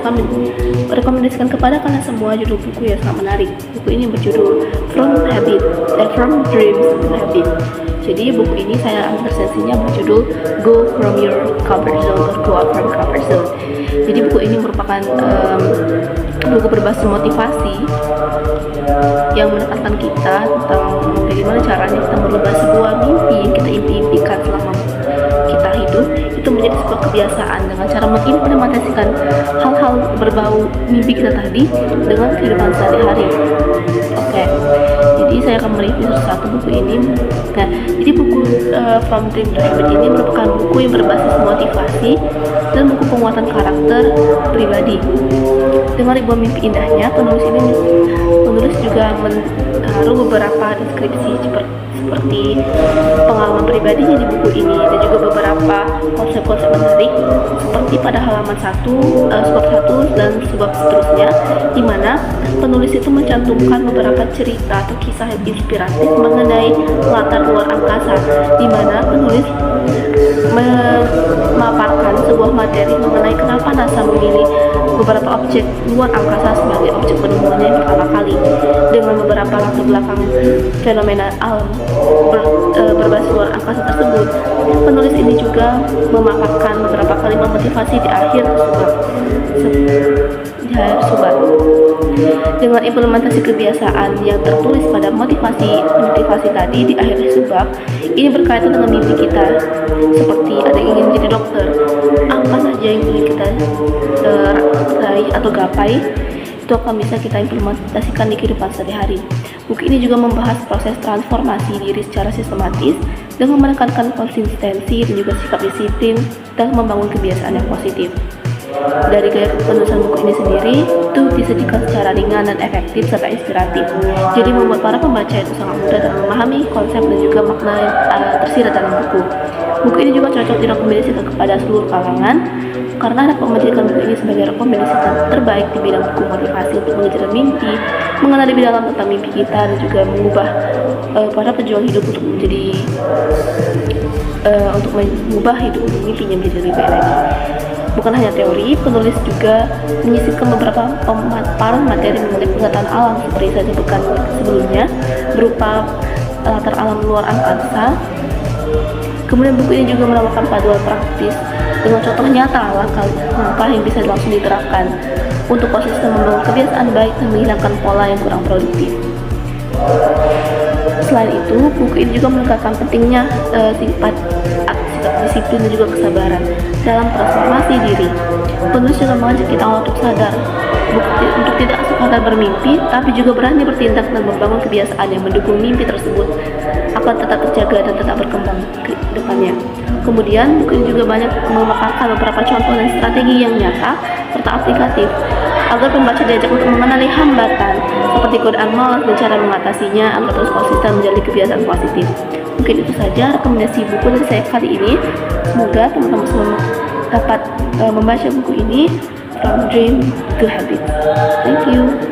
akan merekomendasikan kepada kalian semua judul buku yang sangat menarik. Buku ini berjudul From Dreams to Habit. Jadi buku ini saya ambil resensinya berjudul Go From Your Comfort Zone atau Go Out From Comfort Zone. Jadi buku ini merupakan buku berbasis motivasi yang menekankan kita tentang bagaimana caranya kita merubah sebuah mimpi yang kita impikan selama kita hidup itu menjadi sebuah kebiasaan dengan cara mengimplementasikan hal-hal berbau mimpi kita tadi dengan kehidupan sehari-hari. Oke, jadi saya akan mereview satu buku ini. Nah, jadi buku From Dream to Habit ini merupakan buku yang berbasis motivasi dan buku penguatan karakter pribadi. Dengan ribuan mimpi indahnya, penulis juga menaruh beberapa deskripsi seperti pengalaman pribadinya di buku ini dan juga beberapa konsep-konsep menarik seperti pada halaman 1, subbab 1 dan subbab seterusnya, di mana penulis itu mencantumkan beberapa cerita atau kisah yang inspiratif mengenai latar luar angkasa, di mana penulis memaparkan sebuah materi mengenai kenapa NASA memilih beberapa objek luar angkasa sebagai objek penemuannya yang pertama kali, dengan beberapa latar belakang fenomena alam berbasis luar angkasa tersebut. Penulis ini juga memaparkan beberapa kalimat motivasi di akhir subbab. Dengan implementasi kebiasaan yang tertulis pada motivasi tadi di akhir subbab, ini berkaitan dengan mimpi kita. Seperti ada yang ingin menjadi dokter, apa saja yang ingin kita raih atau gapai, itu akan bisa kita implementasikan di kehidupan sehari-hari. Buku ini juga membahas proses transformasi diri secara sistematis dengan menekankan konsistensi dan juga sikap disiplin dalam membangun kebiasaan yang positif. Dari gaya penulisan buku ini sendiri itu disajikan secara ringan dan efektif serta inspiratif, jadi membuat para pembaca itu sangat mudah dalam memahami konsep dan juga makna yang tersirat dalam buku. Buku ini juga cocok direkomendasikan kepada seluruh kalangan karena dapat menjadikan buku ini sebagai rekomendasi terbaik di bidang buku motivasi untuk mengejar mimpi, mengenal lebih dalam tentang mimpi kita, dan juga mengubah para pejuang hidup untuk mengubah hidup mimpinya menjadi lebih baik lagi. Bukan hanya teori, penulis juga menyisipkan beberapa pemaparan materi mengenai pengetahuan alam seperti saya sebutkan sebelumnya, berupa latar alam luar angkasa. Kemudian buku ini juga menawarkan paduan praktis dengan contoh nyata langkah yang bisa langsung diterapkan untuk konsisten membangun kebiasaan baik dan menghilangkan pola yang kurang produktif. Selain itu, buku ini juga menekankan pentingnya sifat disiplin dan juga kesabaran dalam transformasi diri. Penulis juga mengajak kita untuk sadar untuk tidak sekadar bermimpi, tapi juga berani bertindak dan membangun kebiasaan yang mendukung mimpi tersebut akan tetap terjaga dan tetap berkembang ke depannya. Kemudian buku ini juga banyak memaparkan beberapa contoh dan strategi yang nyata serta aplikatif agar pembaca diajak untuk mengenali hambatan seperti godaan malas dan cara mengatasinya agar terus konsisten menjalani kebiasaan positif. Mungkin itu saja rekomendasi buku dari saya kali ini. Semoga teman-teman semua dapat membaca buku ini From Dream to Habit. Thank you.